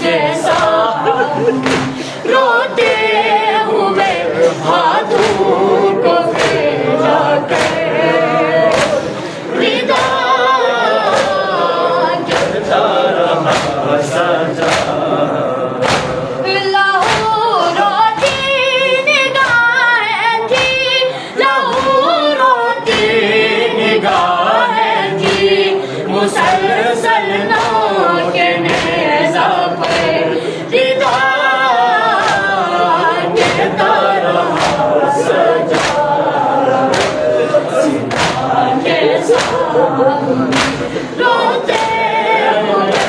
के साथ रोते हुए हाथों को फेरा के विदा करता रहा सजा। मुसलसल के नेज़ा पे दीदार कहता रहा सजा। सीना के सामने रोते हुए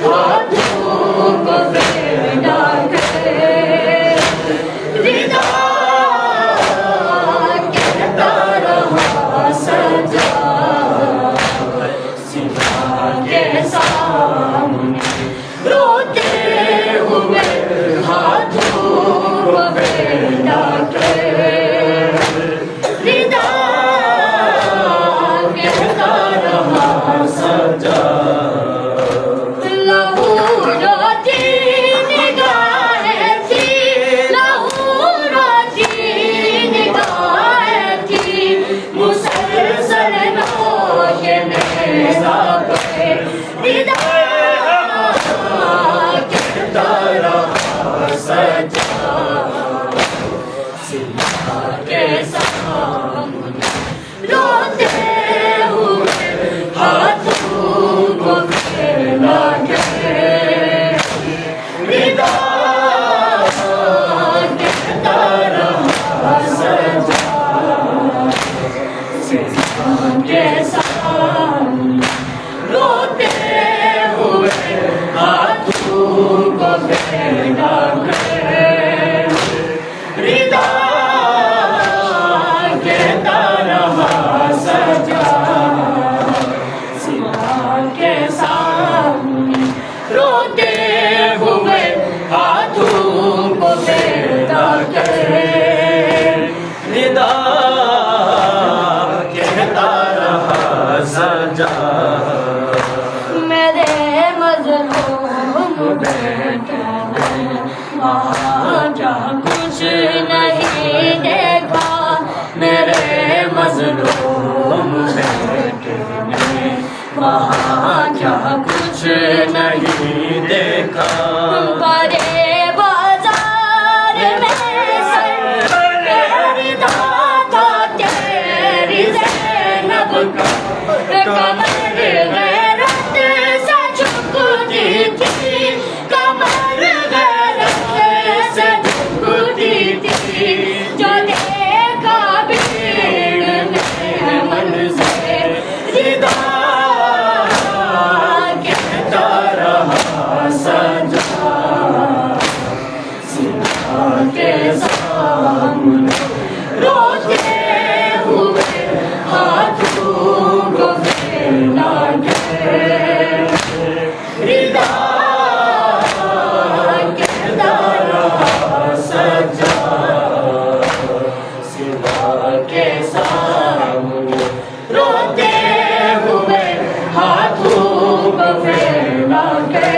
हाथों को फेरा के दीदार कहता रहा सजा। के सामने रोते हुए हाथों को फेरा के विदा कहता रहा सजा। लहू रोती निगाहें थी, लहू रोती निगाहें थी, मुसलसल के नेज़ा पे दीदार कहता रहा सजा। सीना के सामने रोते हुए हाथों को फेरा के दीदार कहता रहा सजा। सीना के सामने रोते हुए हाथों को फेरा के दीदार कहता रहा सजा। सीना के सामने रोते हुए हाथों को फेरा के दीदार कहता रहा सजा। मेरे मज़लूम बेटे ने वहाँ जा कुछ नहीं देखा, मेरे मज़लूम बेटे ने वहाँ जा कुछ नहीं देखा। बड़े बाजार में तेरी दाता तेरी ज़ैनब का कमर गैरत से झुकती थी, कमर गैरत से झुकती थी। जो देखा भीड़ में मंज़र दीदार कहता रहा सजा। सीना के सामने रोते हुए हाथों को फेरा के दीदार कहता रहा सजा। सीना के सामने रोते हुए हाथों को फेरा के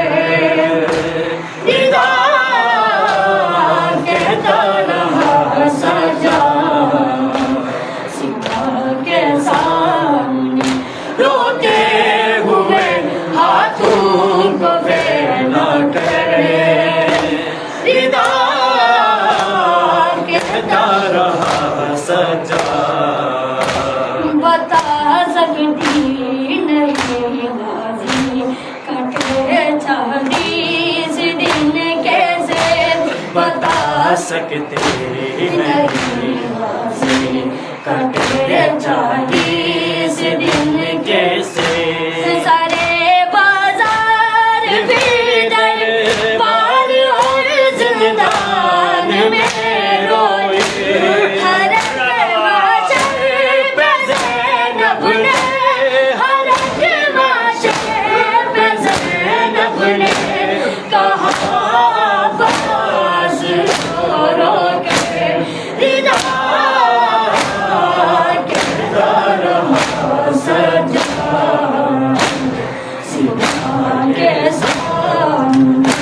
दीदार कहता रहा सजा। सीना के सामने रोते हुए हाथों को फेरा के दीदार कहता रहा सजा। बता सकती नहीं गाजी कटे 40 दिन कैसे, बता सकते नहीं गाजी कटे 40 दिन कैसे। सारे बाजार भीतर पार और जिंदान में रोए, हर माशर पे ज़ैनब ने, हर माशर पे ज़ैनब ने कहा अब्बास रो के दीदार कहता रहा सजा। सीना के सामने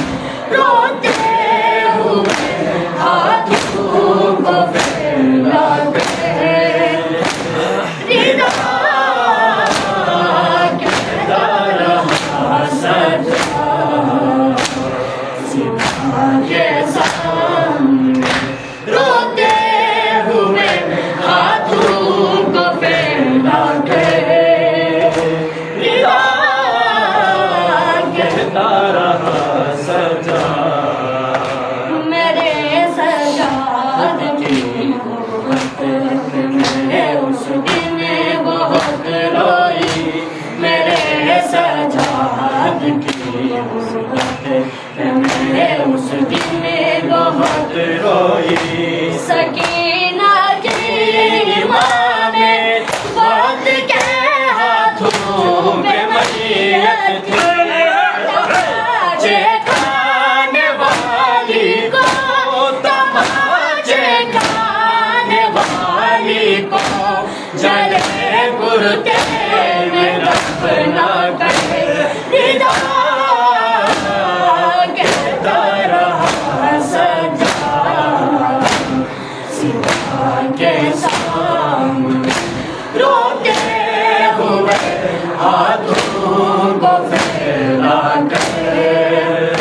उस दिन बहुत रोई सकीना की माँ ने बात के हाथों में मशीयत थी तमाचे खाने वाली को तमाचे खाने वाली को जले कुर्ते में दफना करे रिदा कहता रहा सजा के सामने रोते हुए हाथों को फैला कर